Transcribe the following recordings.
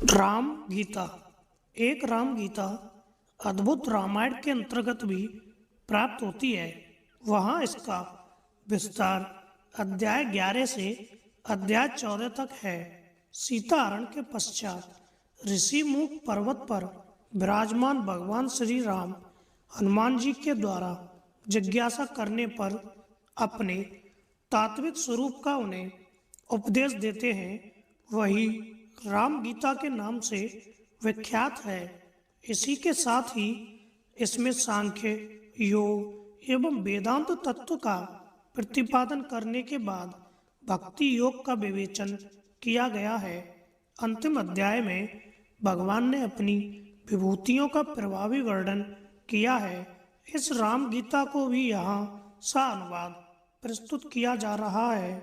राम गीता। एक राम गीता अद्भुत रामायण के अंतर्गत भी प्राप्त होती है। वहाँ इसका विस्तार अध्याय 11 से अध्याय 14 तक है। सीता हरण के पश्चात ऋषि मुख पर्वत पर विराजमान भगवान श्री राम हनुमान जी के द्वारा जिज्ञासा करने पर अपने तात्विक स्वरूप का उन्हें उपदेश देते हैं। वही राम गीता के नाम से विख्यात है। इसी के साथ ही इसमें सांख्य, योग एवं वेदांत तत्व का प्रतिपादन करने के बाद भक्ति योग का विवेचन किया गया है। अंतिम अध्याय में भगवान ने अपनी विभूतियों का प्रभावी वर्णन किया है। इस राम गीता को भी यहाँ सा अनुवाद प्रस्तुत किया जा रहा है।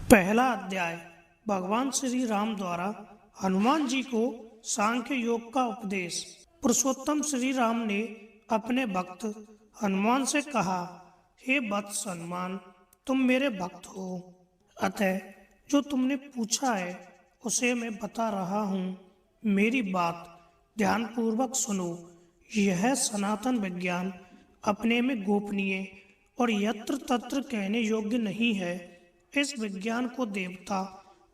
पहला अध्याय भगवान श्री राम द्वारा हनुमान जी को सांख्य योग का उपदेश। पुरुषोत्तम श्री राम ने अपने भक्त हनुमान से कहा, हे वत्स हनुमान, तुम मेरे भक्त हो, अतः जो तुमने पूछा है उसे मैं बता रहा हूँ। मेरी बात ध्यानपूर्वक सुनो। यह सनातन विज्ञान अपने में गोपनीय और यत्र तत्र कहने योग्य नहीं है। इस विज्ञान को देवता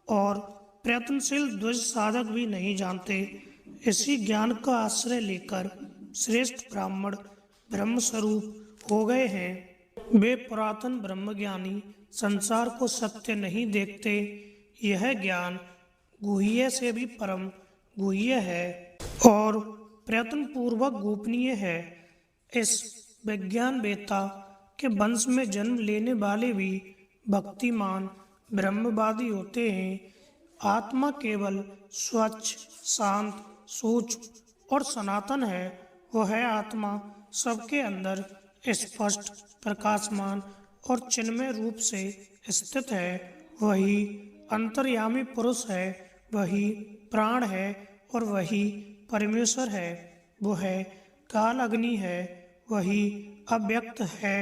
और प्रयत्नशील द्विज साधक भी नहीं जानते। इसी ज्ञान का आश्रय लेकर श्रेष्ठ ब्राह्मण ब्रह्म स्वरूप हो गए हैं। वे पुरातन ब्रह्मज्ञानी संसार को सत्य नहीं देखते। यह ज्ञान गुह्य से भी परम गुह्य है और प्रयत्न पूर्वक गोपनीय है। इस विज्ञान वेत्ता के वंश में जन्म लेने वाले भी भक्तिमान ब्रह्मवादी होते हैं। आत्मा केवल स्वच्छ, शांत, सूक्ष्म और सनातन है। वह आत्मा सबके अंदर स्पष्ट, प्रकाशमान और चिन्मय रूप से स्थित है। वही अंतर्यामी पुरुष है, वही प्राण है और वही परमेश्वर है। वह काल अग्नि है, वही अव्यक्त है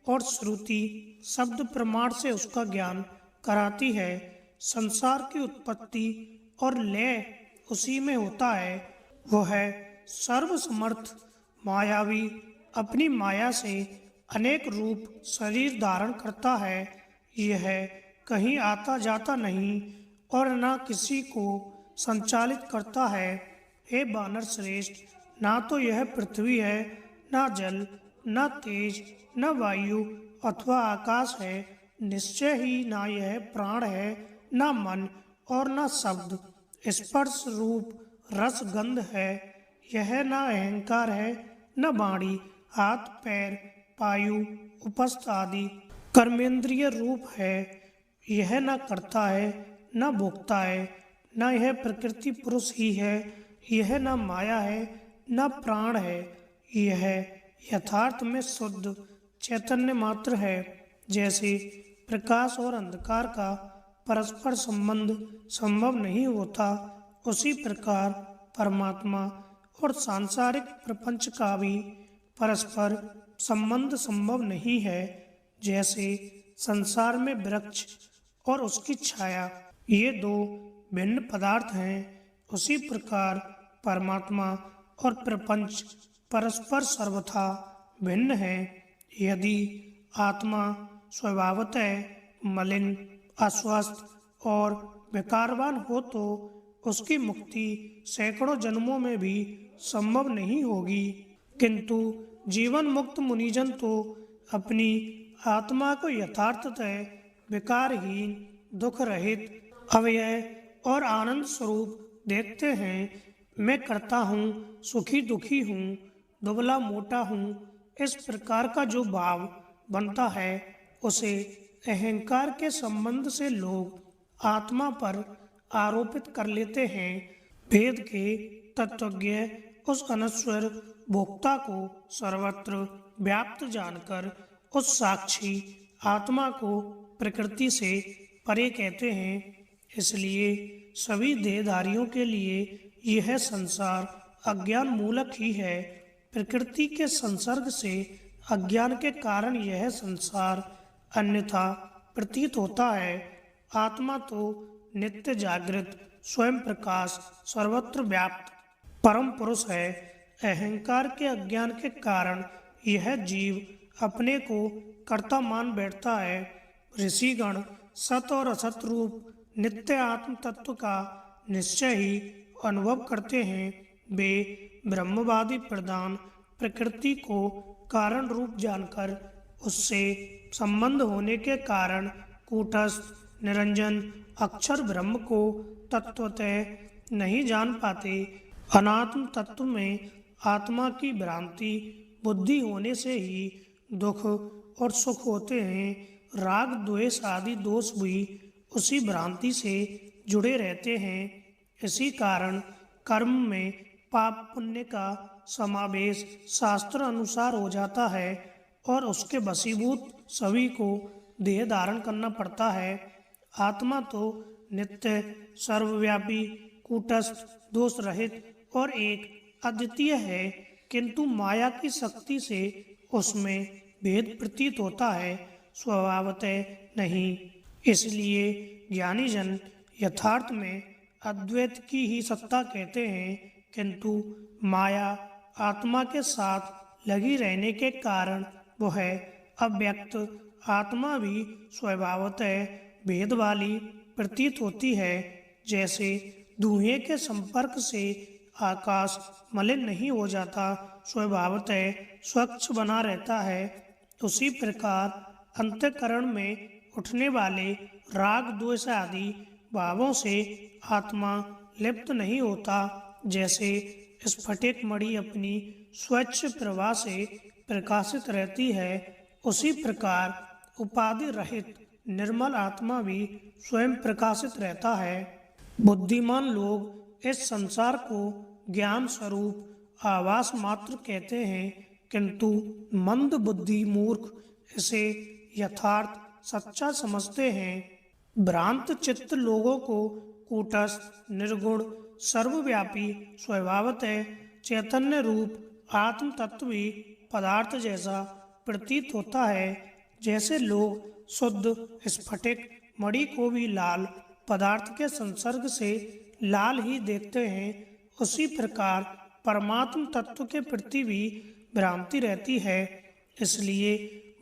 और श्रुति शब्द प्रमाण से उसका ज्ञान कराती है। संसार की उत्पत्ति और लय उसी में होता है। वह सर्वसमर्थ मायावी अपनी माया से अनेक रूप शरीर धारण करता है। यह कहीं आता जाता नहीं और न किसी को संचालित करता है। हे वानर श्रेष्ठ, ना तो यह पृथ्वी है, ना जल, न तेज, न वायु अथवा आकाश है। निश्चय ही ना यह प्राण है, न मन और न शब्द, स्पर्श, रूप, रस, गंध है। यह न अहंकार है, न वाणी, हाथ, पैर, पायु, उपस्थ आदि कर्मेंद्रिय रूप है। यह न करता है, न भोगता है, न यह प्रकृति पुरुष ही है। यह न माया है, न प्राण है। यह यथार्थ में शुद्ध चैतन्य मात्र है। जैसे प्रकाश और अंधकार का परस्पर संबंध संभव नहीं होता, उसी प्रकार परमात्मा और सांसारिक प्रपंच का भी परस्पर संबंध संभव नहीं है। जैसे संसार में वृक्ष और उसकी छाया ये दो भिन्न पदार्थ हैं, उसी प्रकार परमात्मा और प्रपंच परस्पर सर्वथा भिन्न है। यदि आत्मा स्वभावतः मलिन, अस्वस्थ और विकारवान हो तो उसकी मुक्ति सैकड़ों जन्मों में भी संभव नहीं होगी। किंतु जीवन मुक्त मुनिजन तो अपनी आत्मा को यथार्थतः विकारहीन, दुख रहित, अव्यय और आनंद स्वरूप देखते हैं। मैं करता हूँ, सुखी दुखी हूँ, दुबला मोटा हूँ, इस प्रकार का जो भाव बनता है उसे अहंकार के संबंध से लोग आत्मा पर आरोपित कर लेते हैं। भेद के तत्वज्ञ उस अनश्वर भोक्ता को सर्वत्र व्याप्त जानकर उस साक्षी आत्मा को प्रकृति से परे कहते हैं। इसलिए सभी देहधारियों के लिए यह संसार अज्ञान मूलक ही है। प्रकृति के संसर्ग से अज्ञान के कारण यह संसार अन्यथा प्रतीत होता है। आत्मा तो नित्य जागृत स्वयं प्रकाश सर्वत्र व्याप्त परम पुरुष है। अहंकार के अज्ञान के कारण यह जीव अपने को कर्ता मान बैठता है। ऋषिगण सत और असत रूप नित्य आत्म तत्व का निश्चय ही अनुभव करते हैं। वे ब्रह्मवादी प्रधान प्रकृति को कारण रूप जानकर उससे संबंध होने के कारण कूटस्थ निरंजन अक्षर ब्रह्म को तत्वतः नहीं जान पाते। अनात्म तत्व में आत्मा की भ्रांति बुद्धि होने से ही दुख और सुख होते हैं। राग द्वेष आदि दोष भी उसी भ्रांति से जुड़े रहते हैं। इसी कारण कर्म में पाप पुण्य का समावेश शास्त्र अनुसार हो जाता है और उसके वशीभूत सभी को देह धारण करना पड़ता है। आत्मा तो नित्य सर्वव्यापी कूटस्थ दोष रहित और एक अद्वितीय है, किंतु माया की शक्ति से उसमें भेद प्रतीत होता है, स्वभावतः नहीं। इसलिए ज्ञानी जन यथार्थ में अद्वैत की ही सत्ता कहते हैं, किंतु माया आत्मा के साथ लगी रहने के कारण वह अव्यक्त आत्मा भी स्वभावतः भेद वाली प्रतीत होती है। जैसे धुएं के संपर्क से आकाश मलिन नहीं हो जाता, स्वभावतः स्वच्छ बना रहता है, उसी प्रकार अंतःकरण में उठने वाले राग द्वेष आदि भावों से आत्मा लिप्त नहीं होता। जैसे स्फटिक मणि अपनी स्वच्छ प्रभा से प्रकाशित रहती है, उसी प्रकार उपाधि रहित निर्मल आत्मा भी स्वयं प्रकाशित रहता है। बुद्धिमान लोग इस संसार को ज्ञान स्वरूप आभास मात्र कहते हैं, किंतु मंद बुद्धि मूर्ख इसे यथार्थ सच्चा समझते हैं। भ्रांत चित्त लोगों को कूटस्थ निर्गुण सर्वव्यापी स्वभावतः चैतन्य रूप आत्म तत्व भी पदार्थ जैसा प्रतीत होता है। जैसे लोग शुद्ध स्फटिक मणि को भी लाल पदार्थ के संसर्ग से लाल ही देखते हैं, उसी प्रकार परमात्म तत्व के प्रति भी भ्रांति रहती है। इसलिए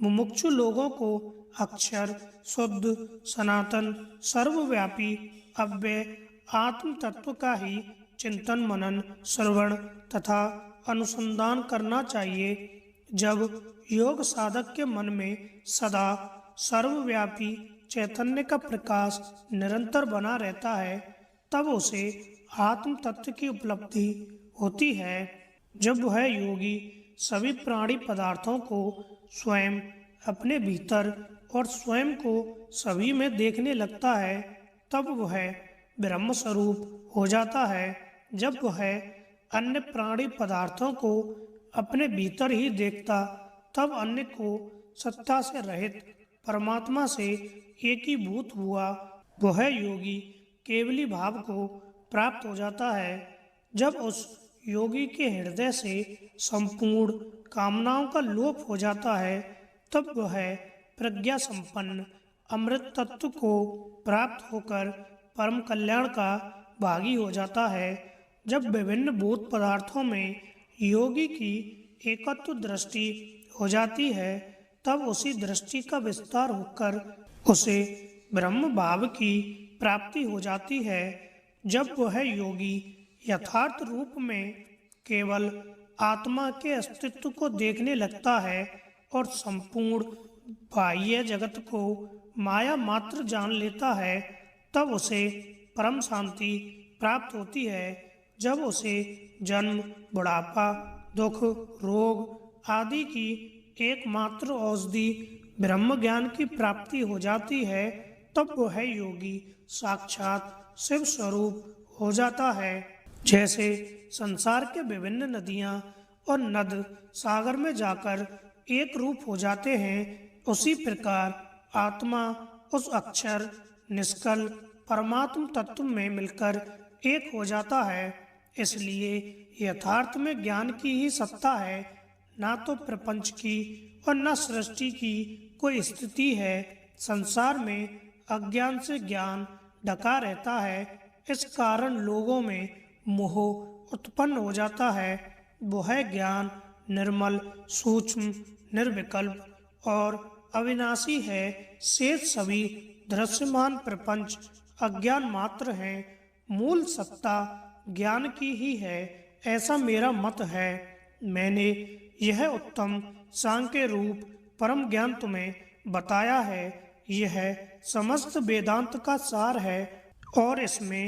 मुमुक्षु लोगों को अक्षर शुद्ध सनातन सर्वव्यापी अव्यय आत्म तत्व का ही चिंतन मनन श्रवण तथा अनुसंधान करना चाहिए। जब योग साधक के मन में सदा सर्वव्यापी चैतन्य का प्रकाश निरंतर बना रहता है, तब उसे आत्म तत्व की उपलब्धि होती है। जब वह योगी सभी प्राणी पदार्थों को स्वयं अपने भीतर और स्वयं को सभी में देखने लगता है, तब वह ब्रह्म स्वरूप हो जाता है। जब वह अन्य प्राणी पदार्थों को अपने भीतर ही देखता, तब अन्य को सत्ता से रहित परमात्मा से एकीभूत हुआ वह योगी केवली भाव को प्राप्त हो जाता है। जब उस योगी के हृदय से संपूर्ण कामनाओं का लोप हो जाता है, तब वह प्रज्ञा संपन्न अमृत तत्व को प्राप्त होकर परम कल्याण का भागी हो जाता है। जब विभिन्न भूत पदार्थों में योगी की एकत्व दृष्टि हो जाती है, तब उसी दृष्टि का विस्तार होकर उसे ब्रह्म भाव की प्राप्ति हो जाती है। जब वह योगी यथार्थ रूप में केवल आत्मा के अस्तित्व को देखने लगता है और संपूर्ण बाह्य जगत को माया मात्र जान लेता है, तब उसे परम शांति प्राप्त होती है। जब उसे जन्म बुढ़ापा दुख रोग आदि की एकमात्र औषधि ब्रह्म ज्ञान की प्राप्ति हो जाती है, तब वह योगी साक्षात शिव स्वरूप हो जाता है। जैसे संसार के विभिन्न नदियाँ और नद सागर में जाकर एक रूप हो जाते हैं, उसी प्रकार आत्मा उस अक्षर निष्कल परमात्म तत्व में मिलकर एक हो जाता है। इसलिए यथार्थ में ज्ञान की ही सत्ता है, ना तो प्रपंच की और न सृष्टि की कोई स्थिति है। संसार में अज्ञान से ज्ञान ढका रहता है, इस कारण लोगों में मोह उत्पन्न हो जाता है। वह ज्ञान निर्मल, सूक्ष्म, निर्विकल्प और अविनाशी है। शेष सभी दृश्यमान प्रपंच अज्ञान मात्र हैं। मूल सत्ता ज्ञान की ही है, ऐसा मेरा मत है। मैंने यह उत्तम सांख्य रूप परम ज्ञान तुम्हें बताया है। यह समस्त वेदांत का सार है और इसमें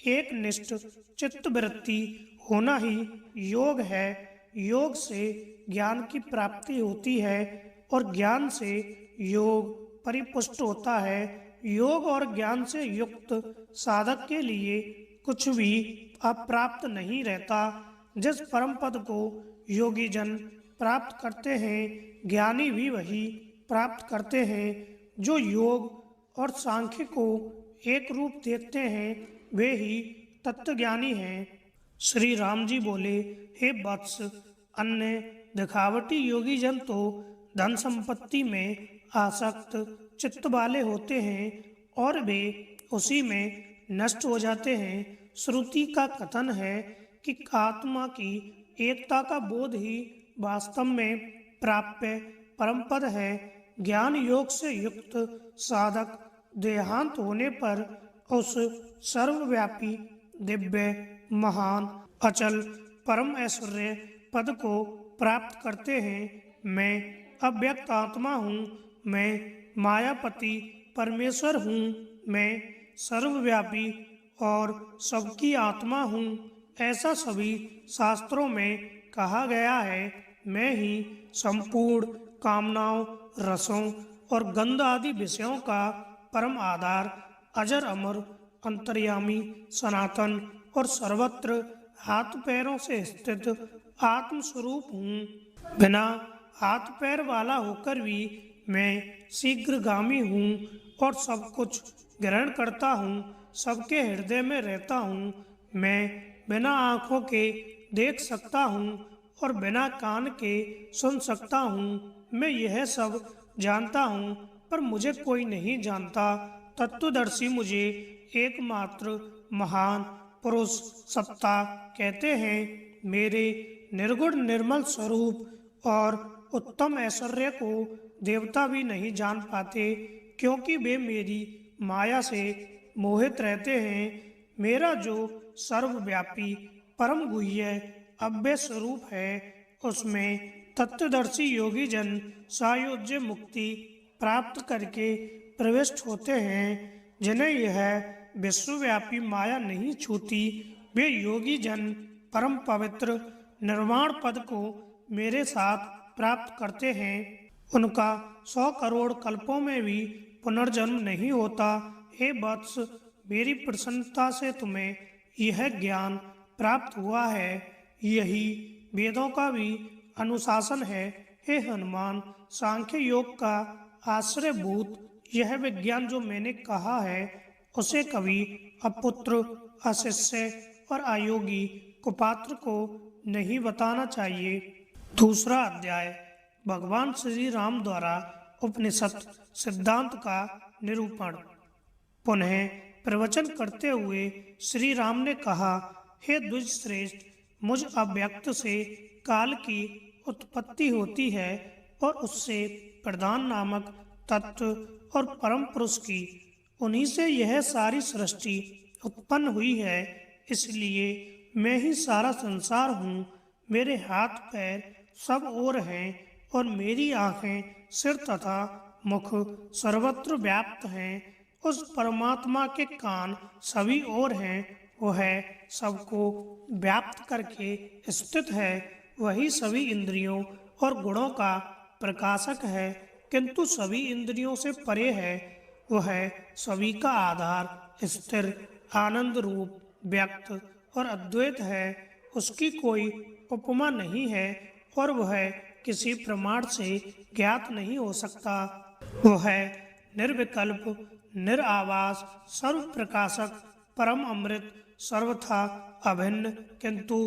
एक निष्ठ चित्तवृत्ति होना ही योग है। योग से ज्ञान की प्राप्ति होती है और ज्ञान से योग परिपुष्ट होता है। योग और ज्ञान से युक्त साधक के लिए कुछ भी अप्राप्त नहीं रहता। जिस परम पद को योगी जन प्राप्त करते हैं, ज्ञानी भी वही प्राप्त करते हैं। जो योग और सांख्य को एक रूप देखते हैं, वे ही तत्वज्ञानी हैं। श्री राम जी बोले, हे वत्स, अन्य दिखावटी योगी जन तो धन संपत्ति में आसक्त चित्त वाले होते हैं और वे उसी में नष्ट हो जाते हैं। श्रुति का कथन है कि आत्मा की एकता का बोध ही वास्तव में प्राप्य परम पद है। ज्ञान योग से युक्त साधक देहांत होने पर उस सर्वव्यापी, दिव्य, महान, अचल, परम ऐश्वर्य पद को प्राप्त करते हैं। मैं अव्यक्त आत्मा हूँ, मैं मायापति परमेश्वर हूँ, मैं सर्वव्यापी और सबकी आत्मा हूँ, ऐसा सभी शास्त्रों में कहा गया है। मैं ही संपूर्ण कामनाओं, रसों और गंध आदि विषयों का परम आधार, अजर अमर, अंतर्यामी, सनातन और सर्वत्र हाथ पैरों से स्थित आत्म स्वरूप हूँ। बिना हाथ पैर वाला होकर भी मैं शीघ्रगामी हूँ और सब कुछ ग्रहण करता हूँ, सबके हृदय में रहता हूँ। मैं बिना आँखों के देख सकता हूँ और बिना कान के सुन सकता हूँ। मैं यह सब जानता हूँ, पर मुझे कोई नहीं जानता। तत्वदर्शी मुझे एकमात्र महान पुरुष सत्ता कहते हैं। मेरे निर्गुण निर्मल स्वरूप और उत्तम ऐश्वर्य को देवता भी नहीं जान पाते, क्योंकि वे मेरी माया से मोहित रहते हैं। मेरा जो सर्वव्यापी परम गुह्य अव्यय स्वरूप है, उसमें तत्वदर्शी योगी जन सायुज्य मुक्ति प्राप्त करके प्रविष्ट होते हैं। जिन्हें यह विश्वव्यापी माया नहीं छूती, वे योगी जन परम पवित्र निर्वाण पद को मेरे साथ प्राप्त करते हैं। उनका 100 करोड़ कल्पों में भी पुनर्जन्म नहीं होता। हे वत्स, मेरी प्रसन्नता से तुम्हें यह ज्ञान प्राप्त हुआ है। यही वेदों का भी अनुशासन है। हे हनुमान, सांख्य योग का आश्रयभूत यह विज्ञान जो मैंने कहा है, उसे कभी अपुत्र, अशिष्य और अयोगी कुपात्र को नहीं बताना चाहिए। दूसरा अध्याय, भगवान श्री राम द्वारा उपनिषद सिद्धांत का निरूपण। पुनः प्रवचन करते हुए श्री राम ने कहा, हे द्विज श्रेष्ठ, मुझ अव्यक्त से काल की उत्पत्ति होती है और उससे प्रधान नामक तत्व और परम पुरुष की, उन्हीं से यह सारी सृष्टि उत्पन्न हुई है। इसलिए मैं ही सारा संसार हूँ। मेरे हाथ पैर सब ओर हैं और मेरी आँखें, सिर तथा मुख सर्वत्र व्याप्त हैं। उस परमात्मा के कान सभी ओर हैं। वह सबको व्याप्त करके स्थित है। वही सभी इंद्रियों और गुणों का प्रकाशक है, किंतु सभी इंद्रियों से परे है। वह सभी का आधार, स्थिर, आनंद रूप, व्यक्त और अद्वैत है। उसकी कोई उपमा नहीं है और वह किसी प्रमाण से ज्ञात नहीं हो सकता। वह निर्विकल्प, निरावास, सर्व प्रकाशक, परम अमृत, सर्वथा अभिन्न किंतु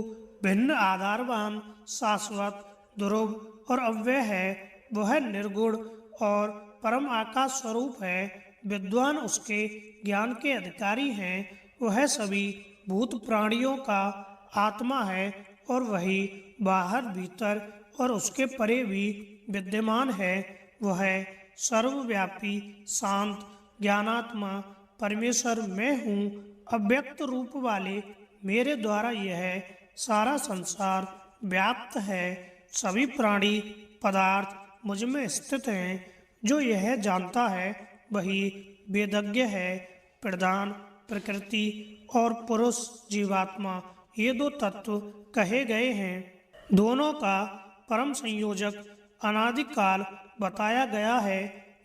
भिन्न आधारवान, शाश्वत, ध्रुव और अव्यय है। वह निर्गुण और परम आकाश स्वरूप है। विद्वान उसके ज्ञान के अधिकारी हैं। वह सभी भूत प्राणियों का आत्मा है और वही बाहर भीतर और उसके परे भी विद्यमान है। वह सर्वव्यापी शांत ज्ञानात्मा परमेश्वर मैं हूँ। अव्यक्त रूप वाले मेरे द्वारा यह सारा संसार व्याप्त है। सभी प्राणी पदार्थ मुझ में स्थित हैं। जो यह जानता है वही वेदज्ञ है। प्रधान प्रकृति और पुरुष जीवात्मा ये दो तत्व कहे गए हैं। दोनों का परम संयोजक अनादिकाल बताया गया है।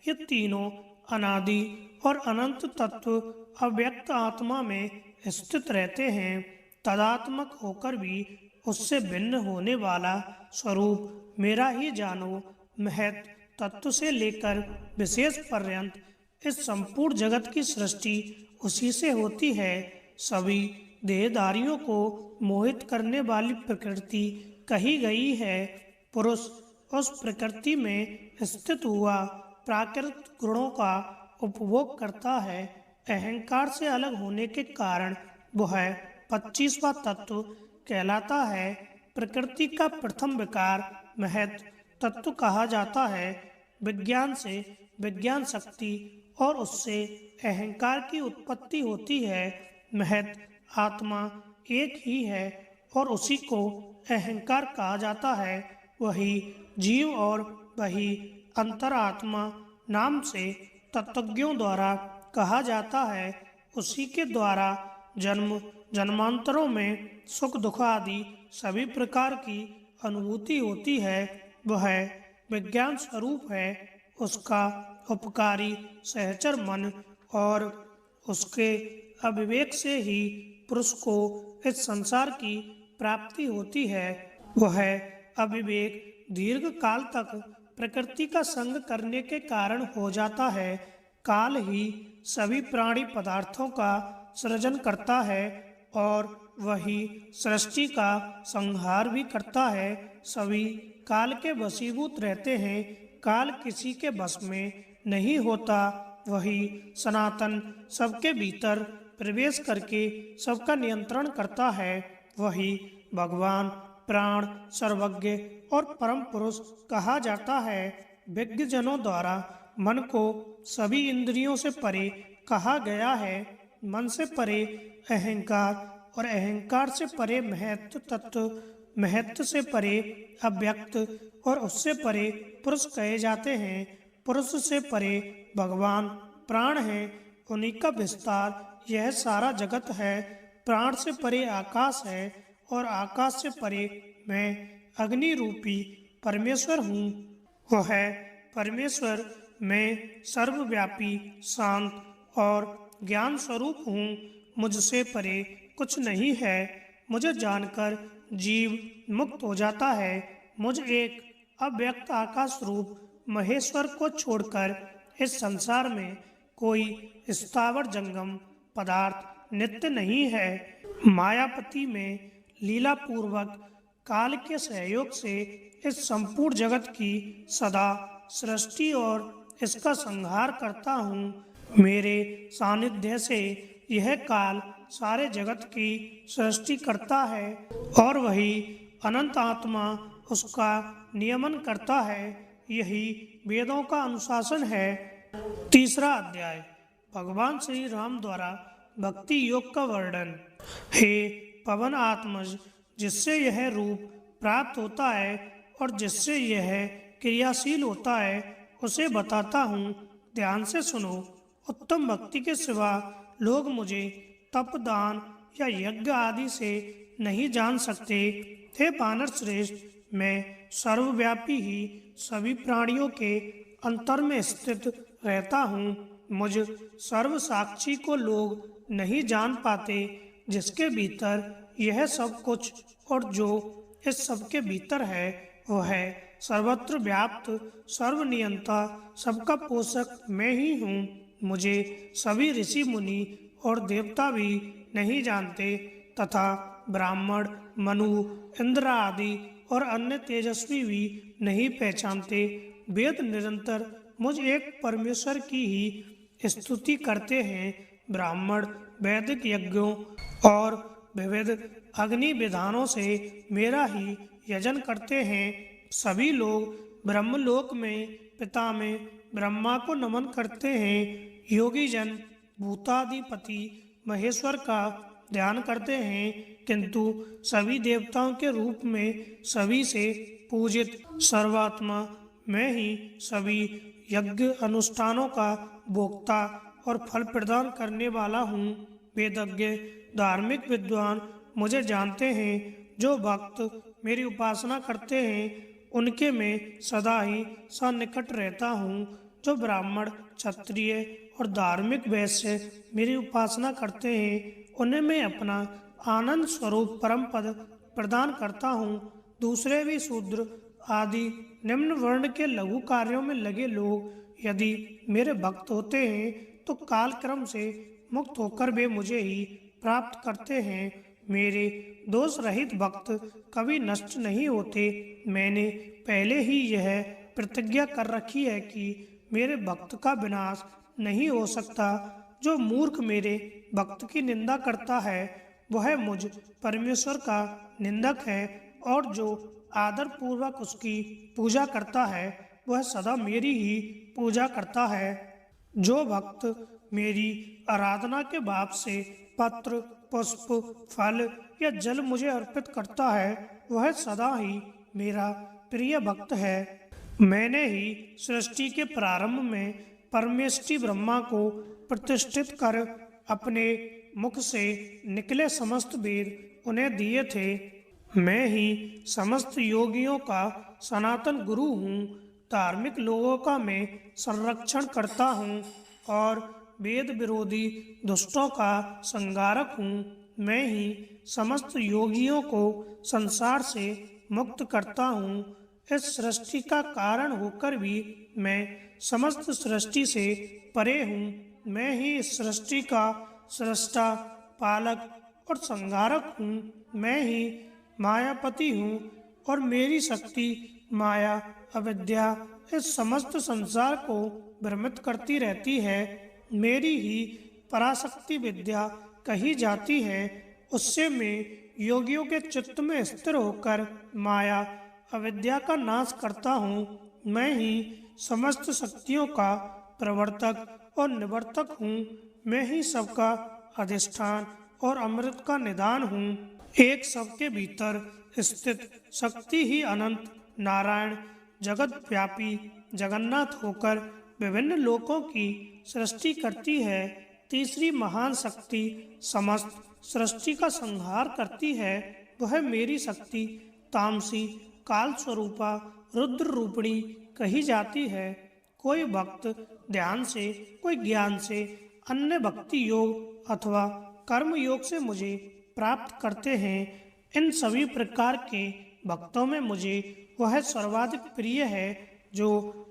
ये तीनों अनादि और अनंत तत्व अव्यक्त आत्मा में स्थित रहते हैं। तदात्मक होकर भी उससे भिन्न होने वाला स्वरूप मेरा ही जानो। महत तत्व से लेकर विशेष पर्यंत इस संपूर्ण जगत की सृष्टि उसी से होती है। सभी देहधारियों को मोहित करने वाली प्रकृति कही गई है। पुरुष उस प्रकृति में स्थित हुआ प्राकृत गुणों का उपभोग करता है। अहंकार से अलग होने के कारण वह 25वां तत्व कहलाता है। प्रकृति का प्रथम विकार महत तत्व कहा जाता है। विज्ञान से विज्ञान शक्ति और उससे अहंकार की उत्पत्ति होती है। महत आत्मा एक ही है और उसी को अहंकार कहा जाता है। वही जीव और वही अंतरात्मा नाम से तत्वज्ञों द्वारा कहा जाता है। उसी के द्वारा जन्म जन्मांतरों में सुख दुख आदि सभी प्रकार की अनुभूति होती है। वह विज्ञान स्वरूप है। उसका उपकारी सहचर मन और उसके अविवेक से ही पुरुष को इस संसार की प्राप्ति होती है। वह अविवेक दीर्घ काल तक प्रकृति का संग करने के कारण हो जाता है। काल ही सभी प्राणी पदार्थों का सृजन करता है और वही सृष्टि का संहार भी करता है। सभी काल के वशीभूत रहते हैं। काल किसी के बस में नहीं होता। वही सनातन सबके भीतर प्रवेश करके सबका नियंत्रण करता है। वही भगवान प्राण सर्वज्ञ और परम पुरुष कहा जाता है। विज्ञ जनों द्वारा मन को सभी इंद्रियों से परे कहा गया है। मन से परे अहंकार और अहंकार से परे महत्व तत्व, महत्व से परे अव्यक्त और उससे परे पुरुष कहे जाते हैं। पुरुष से परे भगवान प्राण है। उन्हीं का विस्तार यह सारा जगत है। प्राण से परे आकाश है और आकाश से परे मैं अग्नि रूपी परमेश्वर हूँ। वह परमेश्वर मैं सर्वव्यापी शांत और ज्ञान स्वरूप हूँ। मुझसे परे कुछ नहीं है। मुझे जानकर जीव मुक्त हो जाता है। मुझ एक अव्यक्त आकाश रूप महेश्वर को छोड़कर इस संसार में कोई स्थावर जंगम पदार्थ नित्य नहीं है। मायापति में लीला पूर्वक काल के सहयोग से इस संपूर्ण जगत की सदा सृष्टि और इसका संहार करता हूँ। मेरे सानिध्य से यह काल सारे जगत की सृष्टि करता है और वही अनंत आत्मा उसका नियमन करता है। यही वेदों का अनुशासन है। तीसरा अध्याय भगवान श्री राम द्वारा भक्ति योग का वर्णन। हे पवन आत्मज, जिससे यह रूप प्राप्त होता है और जिससे यह क्रियाशील होता है उसे बताता हूँ। ध्यान से सुनो। उत्तम भक्ति के सिवा लोग मुझे तप दान या यज्ञ आदि से नहीं जान सकते। हे वानर श्रेष्ठ, मैं सर्वव्यापी ही सभी प्राणियों के अंतर में स्थित रहता हूँ। मुझ सर्व साक्षी को लोग नहीं जान पाते, जिसके भीतर यह सब कुछ और जो इस सब के भीतर है वह है सर्वत्र व्याप्त सर्वनियंता सबका पोषक मैं ही हूँ। मुझे सभी ऋषि मुनि और देवता भी नहीं जानते तथा ब्राह्मण मनु इंद्र आदि और अन्य तेजस्वी भी नहीं पहचानते। वेद निरंतर मुझ एक परमेश्वर की ही स्तुति करते हैं। ब्राह्मण वैदिक यज्ञों और विविध अग्नि विधानों से मेरा ही यजन करते हैं। सभी लोग ब्रह्मलोक में पिता में ब्रह्मा को नमन करते हैं। योगी जन भूताधिपति महेश्वर का ध्यान करते हैं, किंतु सभी देवताओं के रूप में सभी से पूजित सर्वात्मा मैं ही सभी यज्ञ अनुष्ठानों का भोक्ता और फल प्रदान करने वाला हूँ। वेदज्ञ धार्मिक विद्वान मुझे जानते हैं। जो भक्त मेरी उपासना करते हैं उनके मैं सदा ही सन्निकट रहता हूँ। जो ब्राह्मण क्षत्रिय और धार्मिक वैश्य मेरी उपासना करते हैं उन्हें मैं अपना आनंद स्वरूप परम पद प्रदान करता हूँ। दूसरे भी शूद्र आदि निम्न वर्ण के लघु कार्यों में लगे लोग यदि मेरे भक्त होते हैं तो कालक्रम से मुक्त होकर वे मुझे ही प्राप्त करते हैं। मेरे दोष रहित भक्त कभी नष्ट नहीं होते। मैंने पहले ही यह प्रतिज्ञा कर रखी है कि मेरे भक्त का विनाश नहीं हो सकता। जो मूर्ख मेरे भक्त की निंदा करता है वह मुझ परमेश्वर का निंदक है, और जो आदर पूर्वक उसकी पूजा करता है वह सदा मेरी ही पूजा करता है। जो भक्त मेरी आराधना के भाव से पत्र पुष्प फल या जल मुझे अर्पित करता है वह सदा ही मेरा प्रिय भक्त है। मैंने ही सृष्टि के प्रारंभ में परमेष्टि ब्रह्मा को प्रतिष्ठित कर अपने मुख से निकले समस्त वेद उन्हें दिए थे। मैं ही समस्त योगियों का सनातन गुरु हूँ। धार्मिक लोगों का मैं संरक्षण करता हूँ और वेद विरोधी दुष्टों का संहारक हूँ। मैं ही समस्त योगियों को संसार से मुक्त करता हूँ। इस सृष्टि का कारण होकर भी मैं समस्त सृष्टि से परे हूँ। मैं ही इस सृष्टि का सृष्टा पालक और संहारक हूँ। मैं ही मायापति हूँ और मेरी शक्ति माया अविद्या इस समस्त संसार को भ्रमित करती रहती है। मेरी ही पराशक्ति विद्या कही जाती है। उससे मैं योगियों के चित्त में स्थिर होकर माया अविद्या का नाश करता हूँ। मैं ही समस्त शक्तियों का प्रवर्तक और निवर्तक हूँ। मैं ही सबका अधिष्ठान और अमृत का निदान हूँ। एक सबके भीतर स्थित शक्ति ही अनंत नारायण जगत व्यापी जगन्नाथ होकर विभिन्न लोकों की सृष्टि करती है। तीसरी महान शक्ति समस्त सृष्टि का संहार करती है। वह मेरी शक्ति तामसी काल स्वरूपा रुद्र रूपिणी कही जाती है। कोई भक्त ध्यान से, कोई ज्ञान से, अन्य भक्ति योग अथवा कर्म योग से मुझे प्राप्त करते हैं। इन सभी प्रकार के भक्तों में मुझे वह सर्वाधिक प्रिय है जो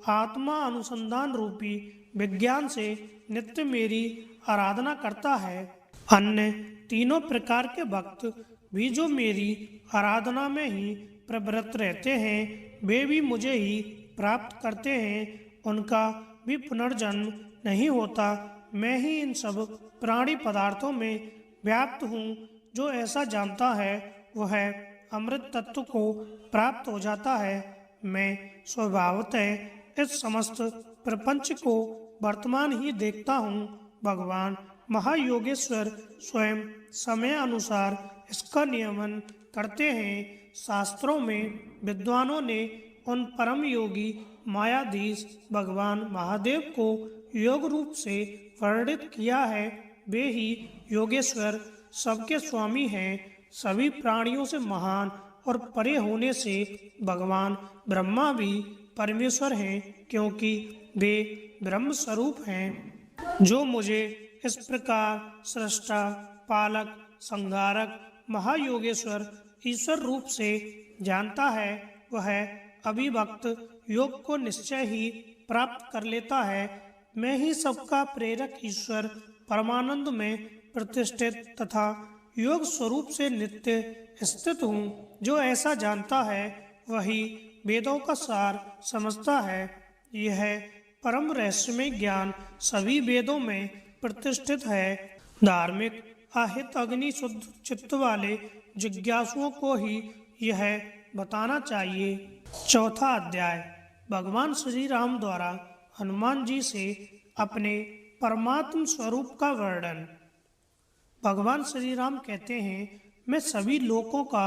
आत्मा अनुसंधान रूपी विज्ञान से नित्य मेरी आराधना करता है। अन्य तीनों प्रकार के भक्त भी जो मेरी आराधना में ही प्रवृत्त रहते हैं वे भी मुझे ही प्राप्त करते हैं। उनका भी पुनर्जन्म नहीं होता। मैं ही इन सब प्राणी पदार्थों में व्याप्त हूँ। जो ऐसा जानता है वह अमृत तत्व को प्राप्त हो जाता है। मैं स्वभावतः इस समस्त प्रपंच को वर्तमान ही देखता हूँ। भगवान महायोगेश्वर स्वयं समय अनुसार इसका नियमन करते हैं। शास्त्रों में विद्वानों ने उन परम योगी मायाधीश भगवान महादेव को योग रूप से वर्णित किया है। वे ही योगेश्वर सबके स्वामी हैं। सभी प्राणियों से महान और परे होने से भगवान ब्रह्मा भी परमेश्वर हैं, क्योंकि वे ब्रह्म स्वरूप हैं। जो मुझे इस प्रकार सृष्टा पालक संहारक महायोगेश्वर ईश्वर रूप से जानता है वह अभिभक्त योग को निश्चय ही प्राप्त कर लेता है। मैं ही सबका प्रेरक ईश्वर परमानंद में प्रतिष्ठित तथा योग स्वरूप से नित्य स्थित हूँ। जो ऐसा जानता है वही वेदों का सार समझता है। यह परम रहस्यमय ज्ञान सभी वेदों में प्रतिष्ठित है। धार्मिक अहित अग्नि शुद्ध चित्त वाले जिज्ञासुओं को ही यह बताना चाहिए। चौथा अध्याय भगवान श्री राम द्वारा हनुमान जी से अपने परमात्म स्वरूप का वर्णन। भगवान श्री राम कहते हैं, मैं सभी लोकों का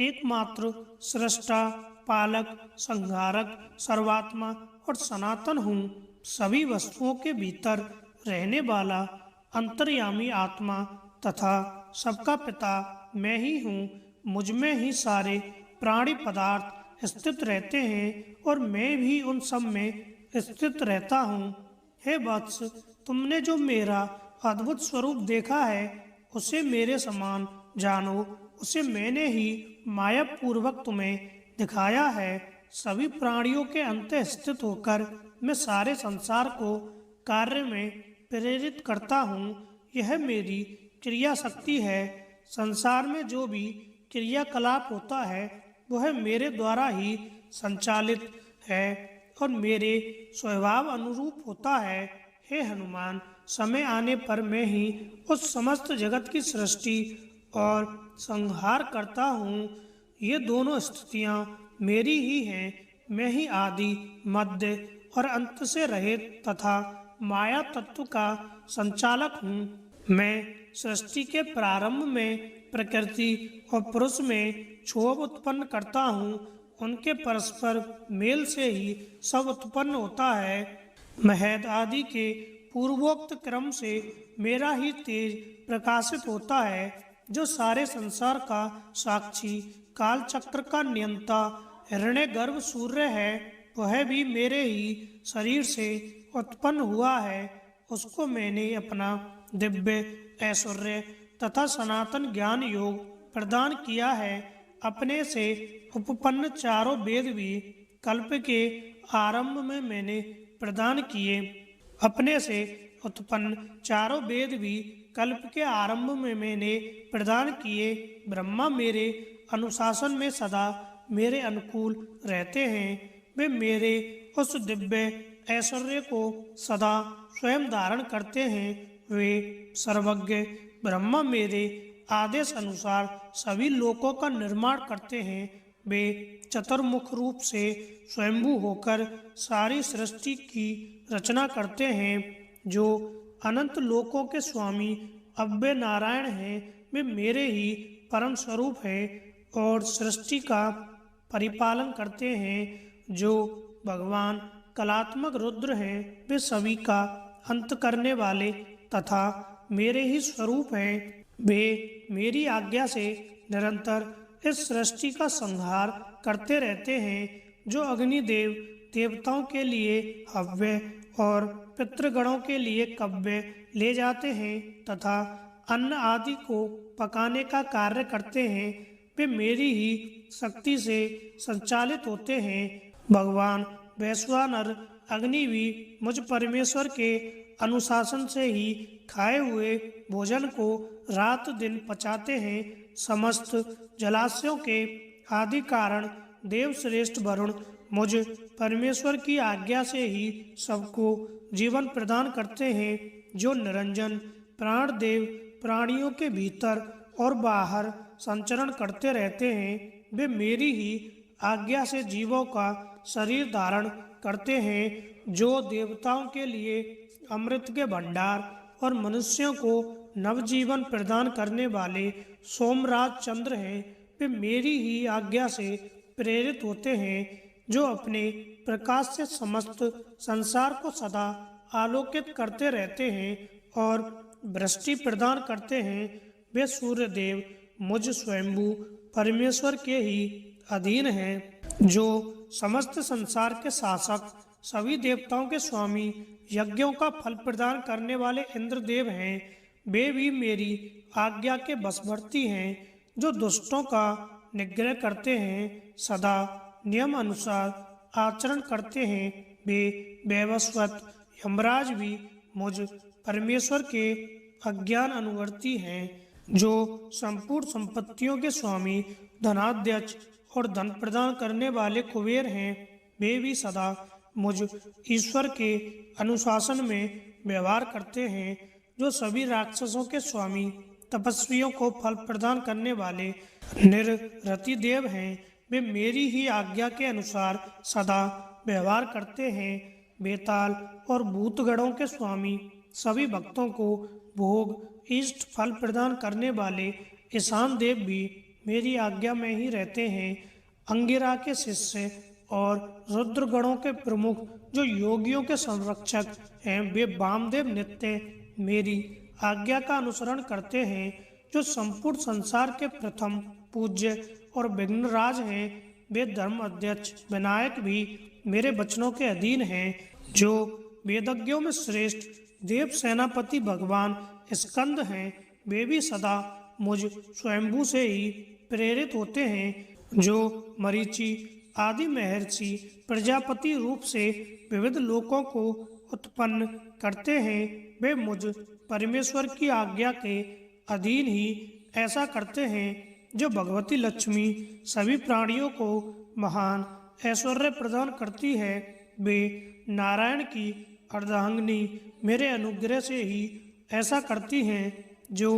एकमात्र सृष्टा, पालक, संहारक, सर्वात्मा और सनातन हूँ। सभी वस्तुओं के भीतर रहने वाला अंतर्यामी आत्मा तथा सबका पिता मैं ही हूँ। मुझ में ही सारे प्राणी पदार्थ स्थित रहते हैं और मैं भी उन सब में स्थित रहता हूँ। हे वत्स, तुमने जो मेरा अद्भुत स्वरूप देखा है उसे मेरे समान जानो। उसे मैंने ही माया पूर्वक तुम्हें दिखाया है। सभी प्राणियों के अंत स्थित होकर मैं सारे संसार को कार्य में प्रेरित करता हूँ। यह मेरी क्रिया शक्ति है। संसार में जो भी क्रियाकलाप होता है वह मेरे द्वारा ही संचालित है और मेरे स्वभाव अनुरूप होता है। हे हनुमान, समय आने पर मैं ही उस समस्त जगत की सृष्टि और संहार करता हूँ। ये दोनों स्थितियाँ मेरी ही हैं। मैं ही आदि, मध्य और अंत से रहित तथा माया तत्व का संचालक हूँ। मैं सृष्टि के प्रारंभ में प्रकृति और पुरुष में क्षोभ उत्पन्न करता हूँ। उनके परस्पर मेल से ही सब उत्पन्न होता है। महद आदि के पूर्वोक्त क्रम से मेरा ही तेज प्रकाशित होता है, जो सारे संसार का साक्षी, काल चक्र का नियंता, हिरण्यगर्भ सूर्य है। वह भी मेरे ही शरीर से उत्पन्न हुआ है। उसको मैंने अपना दिव्य ऐश्वर्य तथा सनातन ज्ञान योग प्रदान किया है। अपने से उपपन्न चारों वेद भी कल्प के आरंभ में मैंने प्रदान किए। अपने से उत्पन्न चारों वेद भी कल्प के आरंभ में मैंने प्रदान किए। ब्रह्मा मेरे अनुशासन में सदा मेरे अनुकूल रहते हैं। वे मेरे उस दिव्य ऐश्वर्य को सदा स्वयं धारण करते हैं। वे सर्वज्ञ ब्रह्मा मेरे आदेश अनुसार सभी लोकों का निर्माण करते हैं। वे चतुर्मुख रूप से स्वयंभू होकर सारी सृष्टि की रचना करते हैं। जो अनंत लोकों के स्वामी अव्यय नारायण हैं, वे मेरे ही परम स्वरूप हैं और सृष्टि का परिपालन करते हैं। जो भगवान कलात्मक रुद्र हैं, वे सभी का अंत करने वाले तथा मेरे ही स्वरूप हैं। वे मेरी आज्ञा से निरंतर इस सृष्टि का संहार करते रहते हैं। जो अग्निदेव देवताओं के लिए हव्य और पितृगणों के लिए कव्य ले जाते हैं तथा अन्न आदि को पकाने का कार्य करते हैं, वे मेरी ही शक्ति से संचालित होते हैं। भगवान वैश्वानर अग्नि भी मुझ परमेश्वर के अनुशासन से ही खाए हुए भोजन को रात दिन पचाते हैं। समस्त जलाशयों के आदि कारण देव श्रेष्ठ वरुण मुझ परमेश्वर की आज्ञा से ही सबको जीवन प्रदान करते हैं। जो निरंजन प्राण देव प्राणियों के भीतर और बाहर संचरण करते रहते हैं, वे मेरी ही आज्ञा से जीवों का शरीर धारण करते हैं। जो देवताओं के लिए अमृत के भंडार और मनुष्यों को नवजीवन प्रदान करने वाले सोमराज चंद्र हैं, वे मेरी ही आज्ञा से प्रेरित होते हैं। जो अपने प्रकाश से समस्त संसार को सदा आलोकित करते रहते हैं और वृष्टि प्रदान करते हैं, वे सूर्य देव मुझ स्वयंभू परमेश्वर के ही अधीन हैं। जो समस्त संसार के शासक, सभी देवताओं के स्वामी, यज्ञों का फल प्रदान करने वाले इंद्रदेव हैं, वे भी मेरी आज्ञा के वशवर्ती हैं। जो दुष्टों का निग्रह करते हैं, सदा नियम अनुसार आचरण करते हैं, वे वैवस्वत यमराज भी मुझ परमेश्वर के अज्ञान अनुवर्ती हैं। जो संपूर्ण संपत्तियों के स्वामी, धनाध्यक्ष और धन प्रदान करने वाले कुबेर हैं, वे भी सदा मुझ ईश्वर के अनुशासन में व्यवहार करते हैं। जो सभी राक्षसों के स्वामी, तपस्वियों को फल प्रदान करने वाले निररति देव हैं, वे मेरी ही आज्ञा के अनुसार सदा व्यवहार करते हैं। बेताल और भूतगणों के स्वामी, सभी भक्तों को भोग इष्ट फल प्रदान करने वाले ईशान देव भी मेरी आज्ञा में ही रहते हैं। अंगिरा के शिष्य और रुद्रगणों के प्रमुख, जो योगियों के संरक्षक हैं, वे वामदेव नित्य मेरी आज्ञा का अनुसरण करते हैं। जो संपूर्ण संसार के प्रथम पूज्य और विघ्नराज हैं, वे धर्म अध्यक्ष विनायक भी मेरे वचनों के अधीन हैं। जो वेदज्ञों में श्रेष्ठ देव सेनापति भगवान स्कंद हैं, वे भी सदा मुझ स्वयंभू से ही प्रेरित होते हैं। जो मरीचि आदि महर्षि प्रजापति रूप से विविध लोकों को उत्पन्न करते हैं, वे मुझ परमेश्वर की आज्ञा के अधीन ही ऐसा करते हैं। जो भगवती लक्ष्मी सभी प्राणियों को महान ऐश्वर्य प्रदान करती है, वे नारायण की अर्धांगिनी मेरे अनुग्रह से ही ऐसा करती हैं। जो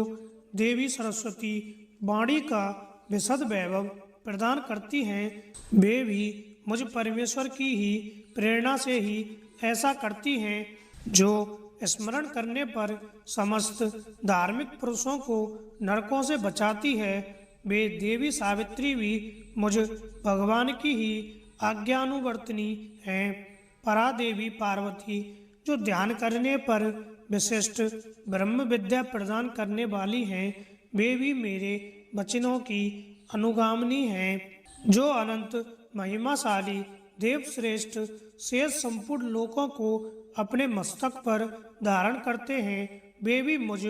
देवी सरस्वती वाणी का विशद वैभव प्रदान करती हैं, वे भी मुझ परमेश्वर की ही प्रेरणा से ही ऐसा करती हैं। जो स्मरण करने पर समस्त धार्मिक पुरुषों को नरकों से बचाती है, वे देवी सावित्री भी मुझ भगवान की ही आज्ञानुवर्तिनी हैं। परादेवी पार्वती, जो ध्यान करने पर विशिष्ट ब्रह्म विद्या प्रदान करने वाली हैं, वे भी मेरे वचनों की अनुगामिनी हैं। जो अनंत महिमाशाली देव श्रेष्ठ शेष संपूर्ण लोकों को अपने मस्तक पर धारण करते हैं, वे भी मुझ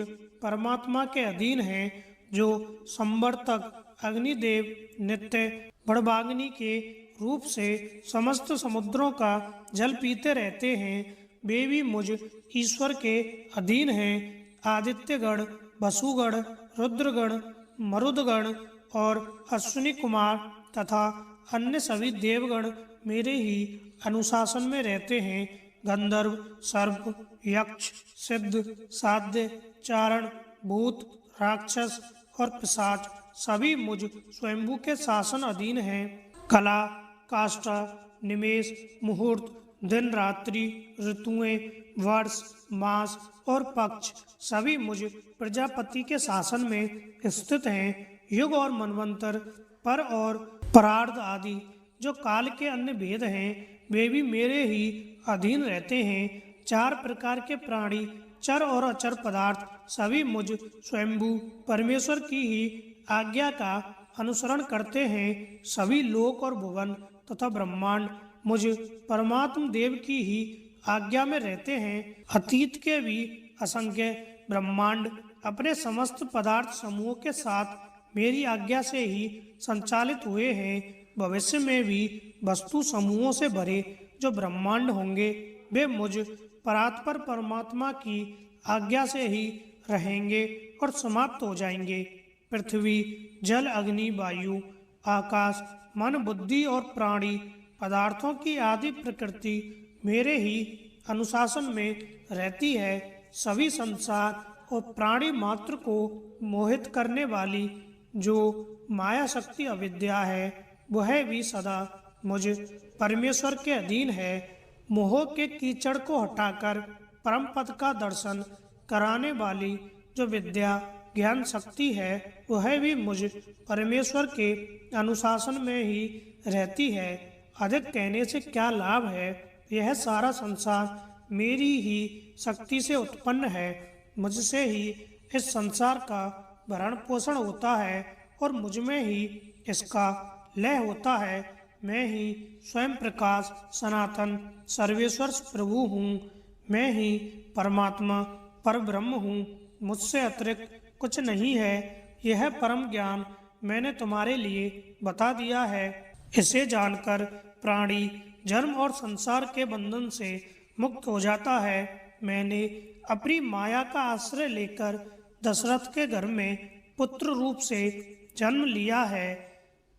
परमात्मा के अधीन हैं। जो संवर्तक अग्निदेव नित्य बड़भाग्नि के रूप से समस्त समुद्रों का जल पीते रहते हैं, वे भी मुझ ईश्वर के अधीन हैं। आदित्यगण, वसुगण, रुद्रगण, मरुदगण और अश्विनी कुमार तथा अन्य सभी देवगण मेरे ही अनुशासन में रहते हैं। गंधर्व, सर्प, यक्ष, सिद्ध, साध्य, चारण, भूत, राक्षस और पिशाच सभी मुझ स्वयंभू के शासन अधीन हैं। कला, काष्ठा, निमेष, मुहूर्त, दिन रात्रि, ऋतुएं, वर्ष, मास और पक्ष सभी मुझ प्रजापति के शासन में स्थित हैं। युग और मनवंतर, पर और परार्ध आदि जो काल के अन्य भेद हैं, वे भी मेरे ही अधीन रहते हैं। चार प्रकार के प्राणी, चर और अचर पदार्थ सभी मुझ स्वयंभू परमेश्वर की ही आज्ञा का अनुसरण करते हैं। सभी लोक और भुवन तथा ब्रह्मांड मुझ परमात्म देव की ही आज्ञा में रहते हैं। अतीत के भी असंख्य ब्रह्मांड अपने समस्त पदार्थ समूह के साथ मेरी आज्ञा से ही संचालित हुए हैं। भविष्य में भी वस्तु समूहों से भरे जो ब्रह्मांड होंगे, वे मुझ परात्पर परमात्मा की आज्ञा से ही रहेंगे और समाप्त हो जाएंगे। पृथ्वी, जल, अग्नि, वायु, आकाश, मन, बुद्धि और प्राणी पदार्थों की आदि प्रकृति मेरे ही अनुशासन में रहती है। सभी संसार और प्राणी मात्र को मोहित करने वाली जो माया शक्ति अविद्या है, वह भी सदा मुझ परमेश्वर के अधीन है। मोह के कीचड़ को हटाकर परम पद का दर्शन कराने वाली जो विद्या ज्ञान शक्ति है, वह भी मुझ परमेश्वर के अनुशासन में ही रहती है। अधिक कहने से क्या लाभ है? यह सारा संसार मेरी ही शक्ति से उत्पन्न है। मुझसे ही इस संसार का भरण पोषण होता है और मुझ में ही इसका लय होता है। मैं ही स्वयं प्रकाश सनातन सर्वेश्वर प्रभु हूँ। मैं ही परमात्मा पर ब्रह्म हूँ। मुझसे अतिरिक्त कुछ नहीं है। यह परम ज्ञान मैंने तुम्हारे लिए बता दिया है। इसे जानकर प्राणी जन्म और संसार के बंधन से मुक्त हो जाता है। मैंने अपनी माया का आश्रय लेकर दशरथ के घर में पुत्र रूप से जन्म लिया है।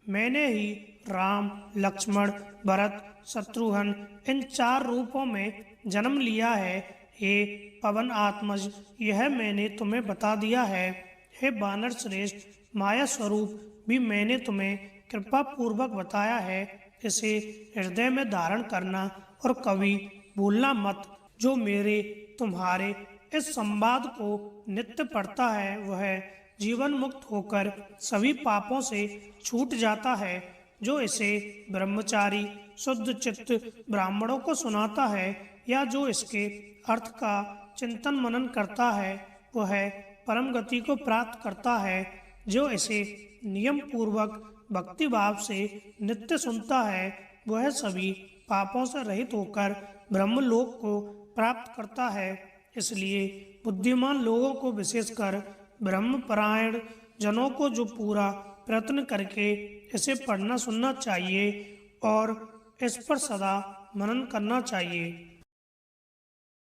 मैंने ही राम, लक्ष्मण, भरत, शत्रुघ्न इन चार रूपों में जन्म लिया है। हे पवन आत्मज, यह मैंने तुम्हें बता दिया है। हे वानर श्रेष्ठ, माया स्वरूप भी मैंने तुम्हें कृपा पूर्वक बताया है। इसे हृदय में धारण करना और कभी भूलना मत। जो मेरे तुम्हारे इस संवाद को नित्य पढ़ता है वह जीवन मुक्त होकर सभी पापों से छूट जाता है। जो इसे ब्रह्मचारी शुद्ध चित्त ब्राह्मणों को सुनाता है या जो इसके अर्थ का चिंतन मनन करता है वह परम गति को प्राप्त करता है। जो इसे नियम पूर्वक भक्ति भाव से नित्य सुनता है वह सभी पापों से रहित होकर ब्रह्मलोक को प्राप्त करता है। इसलिए बुद्धिमान लोगों को विशेषकर ब्रह्मपरायण जनों को जो पूरा प्रयत्न करके इसे पढ़ना सुनना चाहिए और इस पर सदा मनन करना चाहिए।